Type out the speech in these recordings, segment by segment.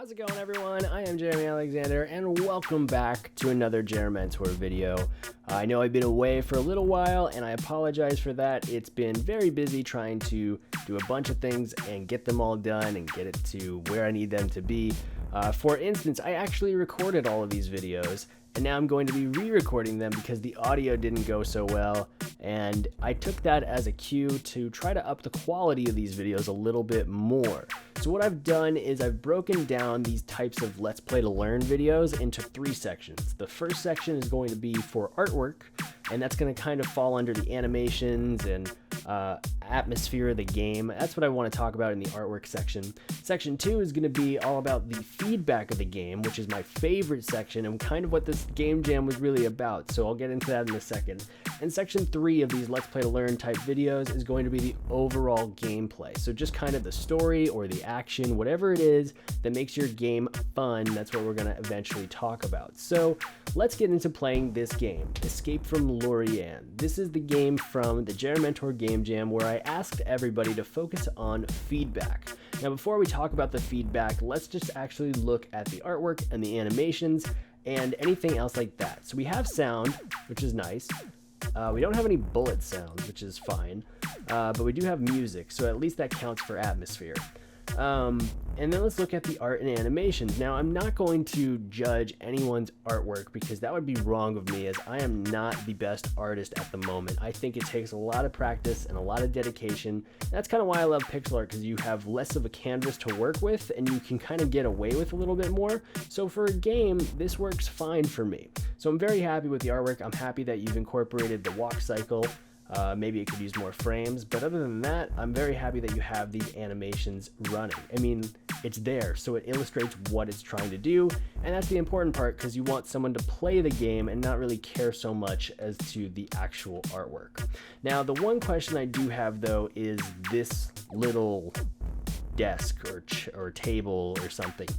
How's it going, everyone? I am Jeremy Alexander, and welcome back to another Jerementor video. I know I've been away for a little while, and I apologize for that. It's been very busy trying to do a bunch of things and get them all done and get it to where I need them to be. For instance, I actually recorded all of these videos, and now I'm going to be re-recording them because the audio didn't go so well, and I took that as a cue to try to up the quality of these videos a little bit more. So what I've done is I've broken down these types of Let's Play to Learn videos into 3 sections. The first section is going to be for artwork, and that's going to kind of fall under the animations and atmosphere of the game. That's what I want to talk about in the artwork section. Section 2 is going to be all about the feedback of the game, which is my favorite section and kind of what this game jam was really about, so I'll get into that in a second. And section 3 of these Let's Play to Learn type videos is going to be the overall gameplay, so just kind of the story or the action, whatever it is that makes your game fun. That's what we're going to eventually talk about. So let's get into playing this game, Escape from Lorianne. This is the game from the Jerementor game jam where I asked everybody to focus on feedback. Now before we talk about the feedback, let's just actually look at the artwork and the animations and anything else like that. So we have sound, which is nice. We don't have any bullet sounds, which is fine, but we do have music, so at least that counts for atmosphere. And then let's look at the art and animations. Now, I'm not going to judge anyone's artwork because that would be wrong of me, as I am not the best artist at the moment. I think it takes a lot of practice and a lot of dedication. That's kind of why I love pixel art, because you have less of a canvas to work with and you can kind of get away with a little bit more. So for a game, this works fine for me. So I'm very happy with the artwork. I'm happy that you've incorporated the walk cycle. Maybe it could use more frames, but other than that, I'm very happy that you have these animations running. I mean, it's there, so it illustrates what it's trying to do, and that's the important part, because you want someone to play the game and not really care so much as to the actual artwork. Now, the one question I do have, though, is this little desk or table or something.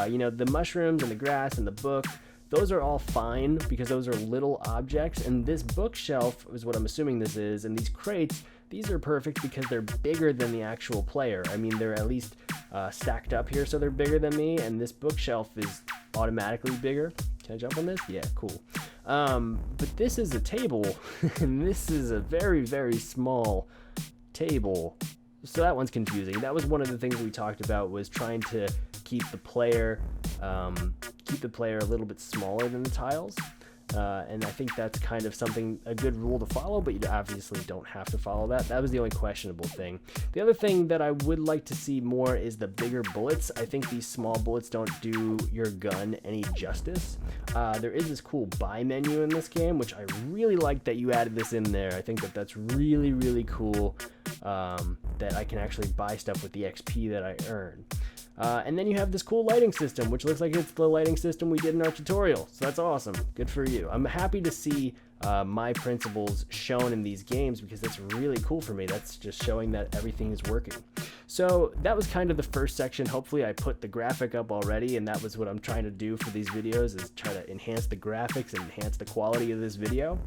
You know, the mushrooms and the grass and the book, those are all fine because those are little objects, and this bookshelf is what I'm assuming this is, and these crates, these are perfect because they're bigger than the actual player. I mean, they're at least stacked up here, so they're bigger than me, and this bookshelf is automatically bigger. Can I jump on this? Yeah, cool. But this is a table, and this is a very, very small table. So that one's confusing. That was one of the things we talked about, was trying to keep the player a little bit smaller than the tiles. And I think that's kind of a good rule to follow, but you obviously don't have to follow that. That was the only questionable thing. The other thing that I would like to see more is the bigger bullets. I think these small bullets don't do your gun any justice. There is this cool buy menu in this game, which I really like that you added this in there. I think that that's really, really cool, that I can actually buy stuff with the XP that I earn. And then you have this cool lighting system, which looks like it's the lighting system we did in our tutorial. So that's awesome. Good for you. I'm happy to see my principles shown in these games because that's really cool for me. That's just showing that everything is working. So that was kind of the first section. Hopefully I put the graphic up already, and that was what I'm trying to do for these videos, is try to enhance the graphics and enhance the quality of this video.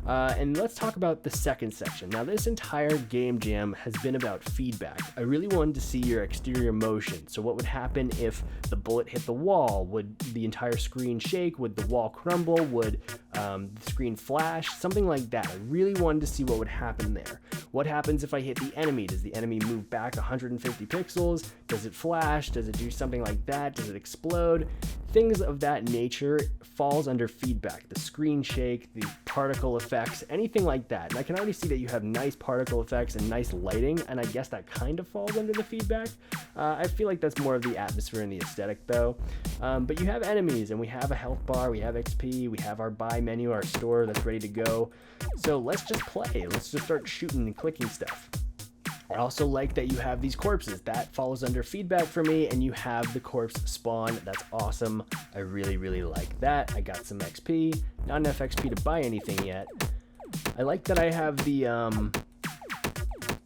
And let's talk about the second section. Now, this entire game jam has been about feedback. I really wanted to see your exterior motion. So what would happen if the bullet hit the wall? Would the entire screen shake? Would the wall crumble? Would the screen flash? Something like that. I really wanted to see what would happen there. What happens if I hit the enemy? Does the enemy move back 150 pixels? Does it flash? Does it do something like that? Does it explode? Things of that nature falls under feedback. The screen shake, the particle effects, anything like that. And I can already see that you have nice particle effects and nice lighting, and I guess that kind of falls under the feedback. I feel like that's more of the atmosphere and the aesthetic, though. But you have enemies, and we have a health bar, we have XP, we have our buy menu, our store that's ready to go. So let's just play. Let's just start shooting and clicking stuff. I also like that you have these corpses. That falls under feedback for me, and you have the corpse spawn. That's awesome. I really, really like that. I got some XP. Not enough XP to buy anything yet. I like that I have the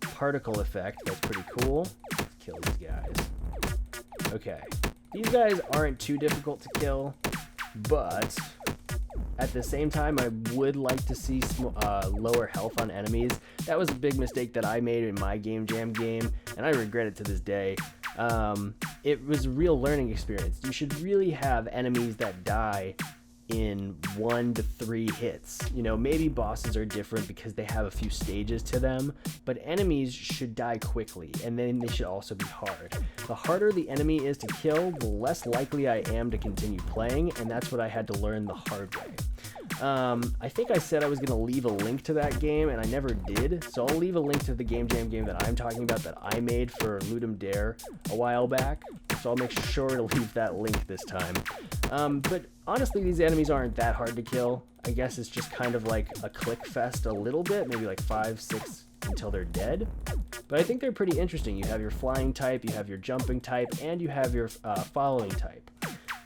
particle effect. That's pretty cool. Let's kill these guys. Okay. These guys aren't too difficult to kill, but at the same time, I would like to see lower health on enemies. That was a big mistake that I made in my game jam game, and I regret it to this day. It was a real learning experience. You should really have enemies that die in 1 to 3 hits. You know, maybe bosses are different because they have a few stages to them, but enemies should die quickly, and then they should also be hard. The harder the enemy is to kill, the less likely I am to continue playing, and that's what I had to learn the hard way. I think I said I was going to leave a link to that game, and I never did, so I'll leave a link to the Game Jam game that I'm talking about that I made for Ludum Dare a while back, so I'll make sure to leave that link this time. But honestly, these enemies aren't that hard to kill. I guess it's just kind of like a click fest a little bit, maybe like 5, 6 until they're dead. But I think they're pretty interesting. You have your flying type, you have your jumping type, and you have your following type.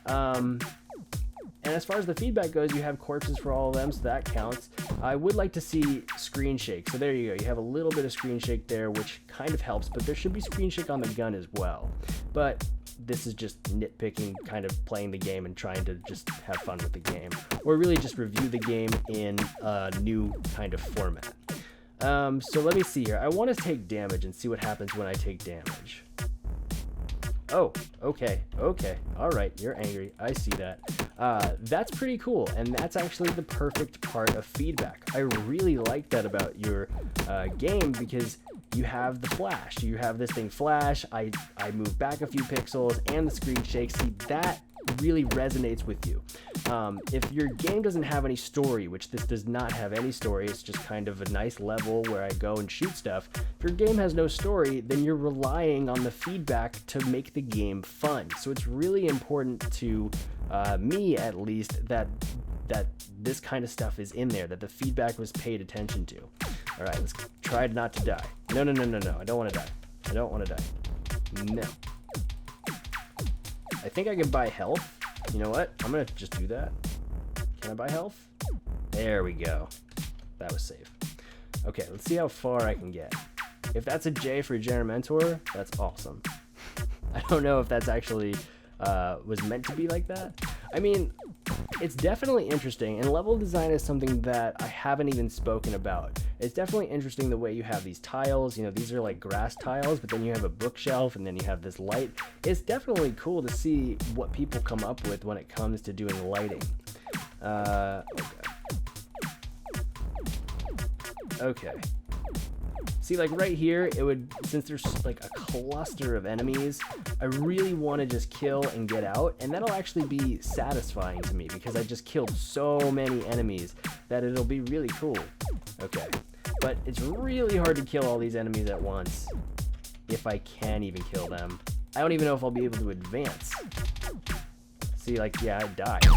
And as far as the feedback goes, you have corpses for all of them, so that counts. I would like to see screen shake. So there you go. You have a little bit of screen shake there, which kind of helps, but there should be screen shake on the gun as well. But this is just nitpicking, kind of playing the game and trying to just have fun with the game, or really just review the game in a new kind of format. So let me see here. I want to take damage and see what happens when I take damage. Oh, okay, all right, you're angry, I see that. That's pretty cool, and that's actually the perfect part of feedback. I really like that about your game, because you have the flash. You have this thing flash, I move back a few pixels, and the screen shakes. See, that really resonates with you. If your game doesn't have any story, which this does not have any story, it's just kind of a nice level where I go and shoot stuff. If your game has no story, then you're relying on the feedback to make the game fun. So it's really important to me, at least, that this kind of stuff is in there, that the feedback was paid attention to. All right, let's try not to die. No, I don't want to die. I don't want to die. No. I think I can buy health. You know what? I'm going to just do that. Can I buy health? There we go. That was safe. Okay, let's see how far I can get. If that's a J for Jerementor, that's awesome. I don't know if that's actually was meant to be like that. I mean, it's definitely interesting, and level design is something that I haven't even spoken about. It's definitely interesting the way you have these tiles. You know, these are like grass tiles, but then you have a bookshelf, and then you have this light. It's definitely cool to see what people come up with when it comes to doing lighting. Okay. See, like right here, it would, since there's like a cluster of enemies, I really want to just kill and get out, and that'll actually be satisfying to me because I just killed so many enemies that it'll be really cool. Okay, but it's really hard to kill all these enemies at once, if I can even kill them. I don't even know if I'll be able to advance. See, like, yeah, I died.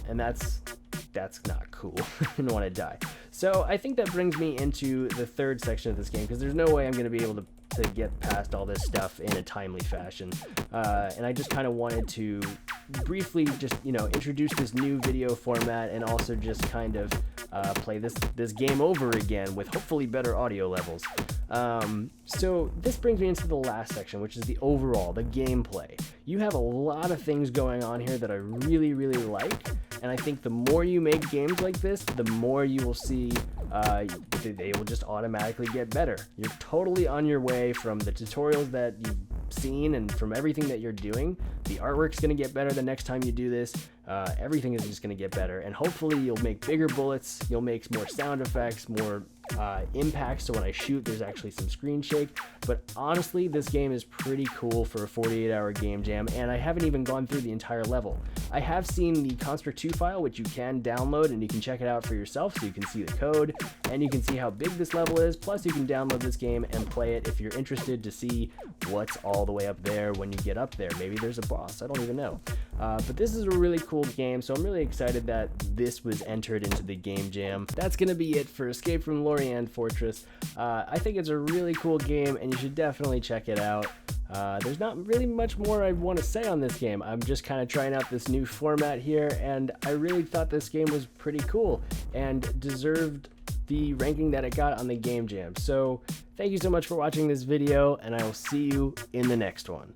And that's not cool. I didn't want to die. So I think that brings me into the third section of this game, because there's no way I'm going to be able to get past all this stuff in a timely fashion. And I just kind of wanted to briefly just, you know, introduce this new video format, and also just kind of play this game over again with hopefully better audio levels. So this brings me into the last section, which is the overall, the gameplay. You have a lot of things going on here that I really, really like. And I think the more you make games like this, the more you will see they will just automatically get better. You're totally on your way from the tutorials that you've seen and from everything that you're doing. The artwork's going to get better the next time you do this. Everything is just going to get better. And hopefully you'll make bigger bullets. You'll make more sound effects, more impacts, so when I shoot there's actually some screen shake. But honestly, this game is pretty cool for a 48-hour game jam, and I haven't even gone through the entire level. I have seen the Construct 2 file, which you can download, and you can check it out for yourself, so you can see the code and you can see how big this level is. Plus you can download this game and play it if you're interested to see what's all the way up there when you get up there. Maybe there's a boss, I don't even know. But this is a really cool game, so I'm really excited that this was entered into the game jam. That's gonna be it for Escape from Lorianne Fortress. I think it's a really cool game, and you should definitely check it out. There's not really much more I want to say on this game. I'm just kind of trying out this new format here, and I really thought this game was pretty cool and deserved the ranking that it got on the game jam. So thank you so much for watching this video, and I will see you in the next one.